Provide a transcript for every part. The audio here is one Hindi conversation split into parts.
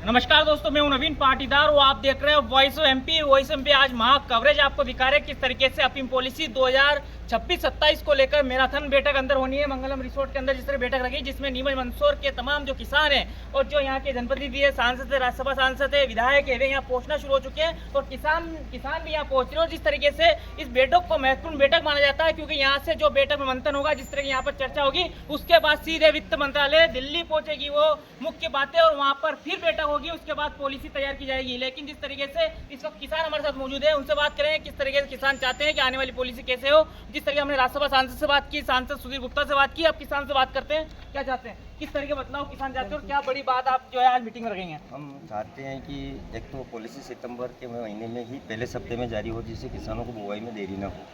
नमस्कार दोस्तों, मैं हूं नवीन पाटीदार और आप देख रहे हैं voice of MP. Voice of MP आज महा कवरेज आपको दिखा रहे हैं किस तरीके से अफीम पॉलिसी 2026-27 को लेकर मैराथन बैठक अंदर होनी है। मंगलम रिसोर्ट के अंदर जिस तरह बैठक रखी, जिसमें नीमच मंदसौर के तमाम जो किसान हैं और जो यहाँ के जनप्रतिनिधि है, सांसद है, राज्यसभा सांसद है, विधायक है, वे यहाँ पहुँचना शुरू हो चुके हैं और किसान भी यहाँ पहुँच रहे हैं। और जिस तरीके से इस बैठक को महत्वपूर्ण बैठक माना जाता है, क्योंकि यहाँ से जो बैठक में मंथन होगा, जिस तरह की यहाँ पर चर्चा होगी, उसके बाद सीधे वित्त मंत्रालय दिल्ली पहुंचेगी वो मुख्य बातें, और वहाँ पर फिर बैठक होगी, उसके बाद पॉलिसी तैयार की जाएगी। लेकिन जिस तरीके से इस वक्त किसान हमारे साथ मौजूद है, उनसे बात करें किस तरीके से किसान चाहते हैं कि आने वाली पॉलिसी कैसे हो। जिस तरीके हमने राज्यसभा सांसद से बात की, सांसद सुधीर गुप्ता से बात की, अब किसान से बात करते हैं, क्या चाहते हैं, किस तरह के बदलाव किसान चाहते हैं और क्या बड़ी बात आप जो है आज मीटिंग में रखेंगे। हम चाहते हैं कि एक तो पॉलिसी सितंबर के महीने में ही पहले सप्ताह में जारी हो, जिससे किसानों को बुआई में देरी ना हो।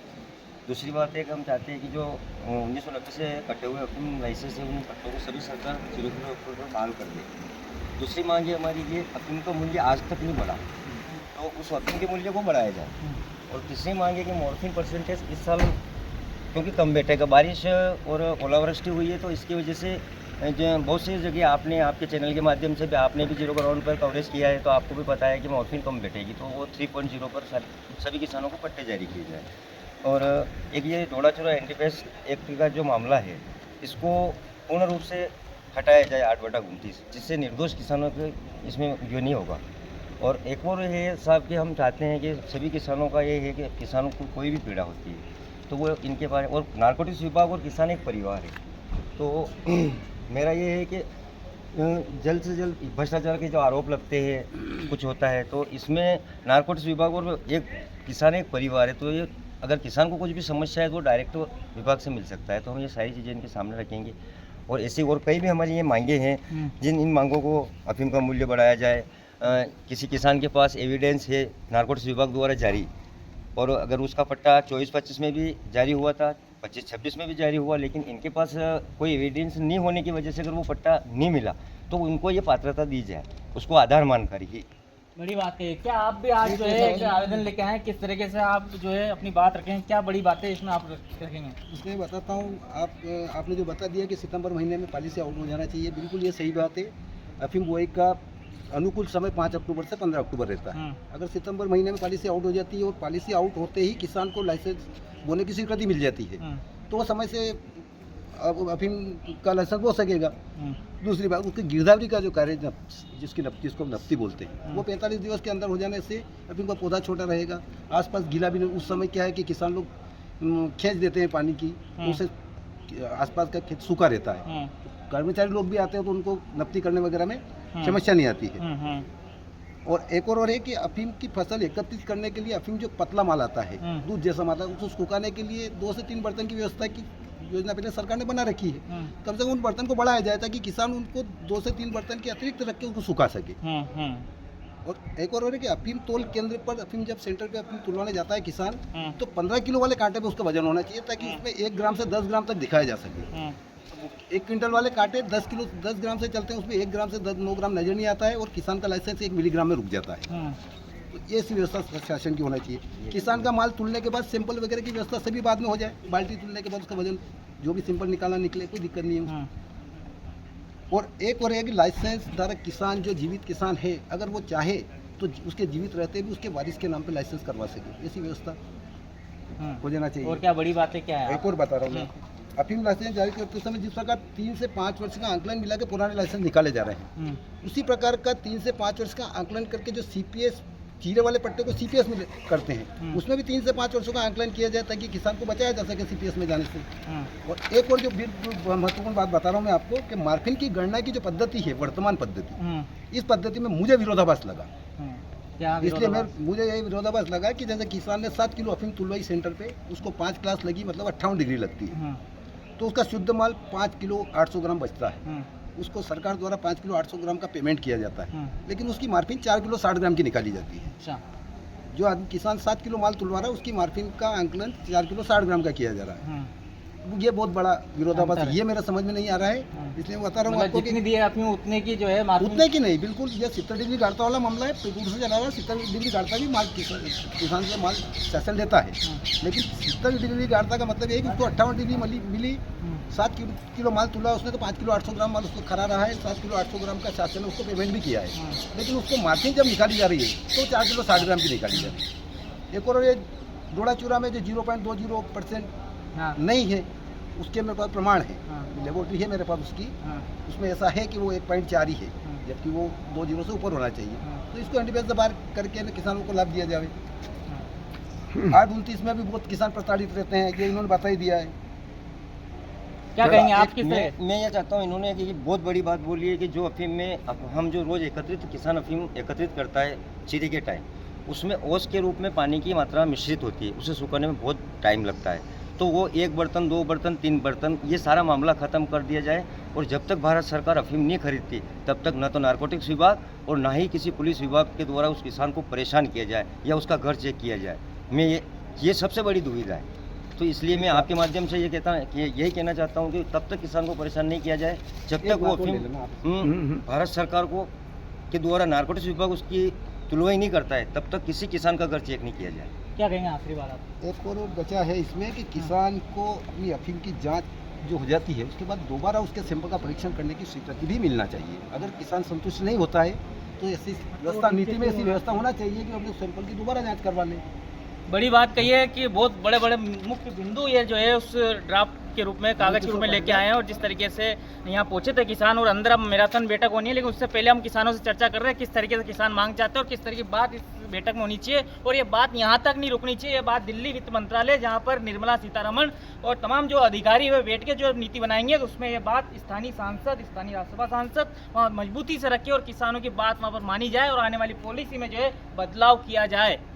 दूसरी बात है कि हम चाहते हैं कि जो 1990 से कटे हुए अफीम लाइसेंस है, उन कट्टों को सभी सरकार 0 पर बहाल कर दे। दूसरी मांग है हमारी ये, अफीम का मूल्य आज तक नहीं बढ़ा, तो उस अफीम के मूल्य को बढ़ाया जाए। और तीसरी मांग है कि मॉर्फिन परसेंटेज इस साल क्योंकि कम बैठेगा, बारिश और ओलावृष्टि हुई है, तो इसकी वजह से जो बहुत सी जगह आपने आपके चैनल के माध्यम से भी आपने भी 0 ग्राउंड पर कवरेज किया है, तो आपको भी पता है कि मॉर्फिन कम बैठेगी, तो वो 3.0 पर सभी किसानों को पट्टे जारी किए जाए। और एक ये डोडा चोरा एंटीपेस्ट एक्ट का जो मामला है, इसको पूर्ण रूप से हटाया जाए 8/29, जिससे निर्दोष किसानों के इसमें जो नहीं होगा। और एक और है साहब कि हम चाहते हैं कि सभी किसानों का ये है कि किसानों को कोई भी पीड़ा होती है तो वो इनके बारे, और नारकोटिक्स विभाग और किसान एक परिवार है, तो मेरा ये है कि जल्द से जल्द भ्रष्टाचार के जो आरोप लगते हैं कुछ होता है, तो इसमें नारकोटिक्स विभाग और एक किसान एक परिवार है, तो ये अगर किसान को कुछ भी समस्या है तो वो डायरेक्ट विभाग से मिल सकता है। तो हम ये सारी चीज़ें इनके सामने रखेंगे और ऐसी और कई भी हमारी ये मांगे हैं, जिन इन मांगों को अफीम का मूल्य बढ़ाया जाए। किसी किसान के पास एविडेंस है नारकोटिक्स विभाग द्वारा जारी, और अगर उसका पट्टा 24-25 में भी जारी हुआ था, 25-26 में भी जारी हुआ, लेकिन इनके पास कोई एविडेंस नहीं होने की वजह से अगर वो पट्टा नहीं मिला, तो उनको ये पात्रता दी जाए, उसको आधार मानकर ही। बड़ी बात है। क्या आप भी आज जो है एक आवेदन लेके आए, किस तरीके से आप जो है अपनी बात रखें, क्या बड़ी बातें इसमें आप रखेंगे। इसमें बताता हूँ, आपने जो बता दिया कि सितंबर महीने में पॉलिसी आउट हो जाना चाहिए, बिल्कुल ये सही बात है। अफीम बुआई का अनुकूल समय 5 अक्टूबर से 15 अक्टूबर रहता है। अगर सितंबर महीने में पॉलिसी आउट हो जाती है और पॉलिसी आउट होते ही किसान को लाइसेंस बोने की स्वीकृति मिल जाती है, तो वो समय से अफीम का लाइसेंस हो सकेगा। दूसरी बात, उसकी गिरदावरी का जो कार्य जिसको नफ्ती बोलते हैं, वो 45 दिवस के अंदर हो जाने से अफीम का पौधा छोटा रहेगा, आसपास गीला भी नहीं। उस समय क्या है कि किसान लोग खींच देते हैं पानी की, तो उससे आसपास का खेत सूखा रहता है। कर्मचारी लोग भी आते हैं तो उनको नफ्ती करने वगैरह में समस्या नहीं आती है। और एक और है कि अफीम की फसल एकत्रित करने के लिए अफीम जो पतला माल आता है, दूध जैसा माल, उसको सुखाने के लिए 2 से 3 बर्तन की व्यवस्था की योजना पहले सरकार ने बना रखी है। कम से कम उन बर्तन को बढ़ाया जाए ताकि किसान उनको 2 से 3 बर्तन के अतिरिक्त रख के उसको सुखा सके। और एक और है कि अफीम तोल केंद्र पर अफीम जब सेंटर पे अफीम तुलवाने जाता है किसान, तो 15 किलो वाले कांटे पे उसका वजन होना चाहिए, ताकि उसमें 1 ग्राम से 10 ग्राम तक दिखाया जा सके। 1 क्विंटल वाले कांटे 10 ग्राम से चलते हैं, उसमें 1 ग्राम से 9 ग्राम नजर नहीं आता है, और किसान का लाइसेंस 1 मिलीग्राम में रुक जाता है। तो ये ऐसी व्यवस्था शासन की होना चाहिए। किसान का माल तुलने के बाद सैंपल वगैरह की व्यवस्था सभी बाद में हो जाए, बाल्टी तुलने के बाद उसका वजन जो भी सैंपल निकालना निकले, कोई दिक्कत नहीं है। और एक और है कि लाइसेंस धारक किसान जो जीवित किसान है, अगर वो चाहे तो उसके जीवित रहते भी उसके वारिस के नाम पे लाइसेंस करवा सके, ऐसी व्यवस्था हो जाना चाहिए। और क्या बड़ी बातें क्या है, एक और बता रहा हूँ मैं, अफीम लाइसेंस जारी करते समय जिस प्रकार 3 से 5 वर्ष का आंकलन मिला के पुराने लाइसेंस निकाले जा रहे हैं, उसी प्रकार का 3 से 5 वर्ष का आंकलन करके जो CPS चीरे वाले पट्टे को CPS में करते हैं, उसमें भी 3 से 5 वर्षों का आंकलन किया जाए ताकि किसान को बचाया जा सके CPS में जाने से। और एक और जो महत्वपूर्ण बात बता रहा हूँ मैं आपको कि मार्फिन की गणना की जो पद्धति है, वर्तमान पद्धति, इस पद्धति में मुझे विरोधाभास लगा। इसलिए मुझे यही विरोधाभास लगा कि जैसे किसान ने 7 किलो अफीम तुलवाई सेंटर पे, उसको 5 क्लास लगी, मतलब 58 डिग्री लगती है, तो उसका शुद्ध माल 5 किलो 800 ग्राम बचता है। उसको सरकार द्वारा 5 किलो 800 ग्राम का पेमेंट किया जाता है, लेकिन उसकी मार्फिन 4 किलो 60 ग्राम की निकाली जाती है। अच्छा। जो आदमी किसान 7 किलो माल तुलवा रहा है, उसकी मार्फिन का आंकलन 4 किलो 60 ग्राम का किया जा रहा है। ये बहुत बड़ा विरोधाभास है, ये मेरा समझ में नहीं आ रहा है, इसलिए मैं बता रहा हूँ आपको जितनी दिए अफीम उतने की जो है, उतने की नहीं, बिल्कुल ये 70 डिग्री गाड़ता वाला मामला है। दूर से चला रहा है, 70 डिग्री गाड़ता भी माल किसान से माल शासन लेता है, लेकिन 70 डिग्री गाड़ता का मतलब ये है कि उसको 58 डिग्री मिली 7 किलो माल तुला उसने तो 5 किलो 800 ग्राम माल उसको खरा रहा है, 7 किलो 800 ग्राम का शासन ने उसको पेमेंट भी किया है, लेकिन उसको मार्जिन जब निकाली जा रही है तो 4 किलो 60 ग्राम की निकाली जा रही है। एक और ये डोडा चूरा में जो 0.20% हाँ। नहीं है, उसके मेरे पास प्रमाण है, हाँ। लेबोरेटरी है मेरे पास उसकी, हाँ। उसमें ऐसा है कि वो 1.4 ही है, हाँ। जबकि वो 2 जीरो से ऊपर होना चाहिए। हाँ। तो इसको एंटीबेस दबार करके न किसानों को लाभ दिया जाए। हाँ। 829 में भी बहुत किसान प्रताड़ित रहते हैं, ये इन्होंने बता ही दिया है। क्या कहेंगे आप किस मैं तरह? मैं ये चाहता हूँ, इन्होंने कि बहुत बड़ी बात बोली है कि जो अफीम में हम जो रोज़ किसान अफीम एकत्रित करता है चीरे के टाइम, उसमें ओस के रूप में पानी की मात्रा मिश्रित होती है, उसे सुखाने में बहुत टाइम लगता है। तो वो 1 बर्तन 2 बर्तन 3 बर्तन ये सारा मामला ख़त्म कर दिया जाए, और जब तक भारत सरकार अफीम नहीं खरीदती तब तक न तो नारकोटिक्स विभाग और ना ही किसी पुलिस विभाग के द्वारा उस किसान को परेशान किया जाए या उसका घर चेक किया जाए। मैं ये सबसे बड़ी दुविधा है। तो इसलिए मैं आपके माध्यम से यही कहना चाहता हूँ कि तब तक किसान को परेशान नहीं किया जाए जब तक वो अफीम भारत सरकार के द्वारा नारकोटिक्स विभाग उसकी तुलवाई नहीं करता है, तब तक किसी किसान का घर चेक नहीं किया जाए। क्या कहेंगे आखिरी बात आप? एक और बचा है इसमें कि किसान को अपनी अफीम की जांच जो हो जाती है उसके बाद दोबारा उसके सैंपल का परीक्षण करने की स्वीकृति भी मिलना चाहिए। अगर किसान संतुष्ट नहीं होता है तो ऐसी व्यवस्था, नीति में ऐसी व्यवस्था होना चाहिए कि अपने सैंपल की दोबारा जांच करवा लें। बड़ी बात कही है कि बहुत बड़े बड़े मुख्य बिंदु ये जो है उस ड्राफ्ट के रूप में, कागज के रूप में लेके आए हैं, और जिस तरीके से यहाँ पहुंचे थे किसान, और अंदर अब मैराथन बैठक होनी है, लेकिन उससे पहले हम किसानों से चर्चा कर रहे हैं किस तरीके से किसान मांग चाहते हैं और किस तरह की बात इस बैठक में होनी चाहिए। और ये बात यहाँ तक नहीं रुकनी चाहिए, ये बात दिल्ली वित्त मंत्रालय, जहाँ पर निर्मला सीतारमण और तमाम जो अधिकारी वे बैठ के जो नीति बनाएंगे, तो उसमें ये बात स्थानीय सांसद, स्थानीय राज्यसभा सांसद वहाँ मजबूती से रखे और किसानों की बात वहाँ पर मानी जाए और आने वाली पॉलिसी में जो है बदलाव किया जाए।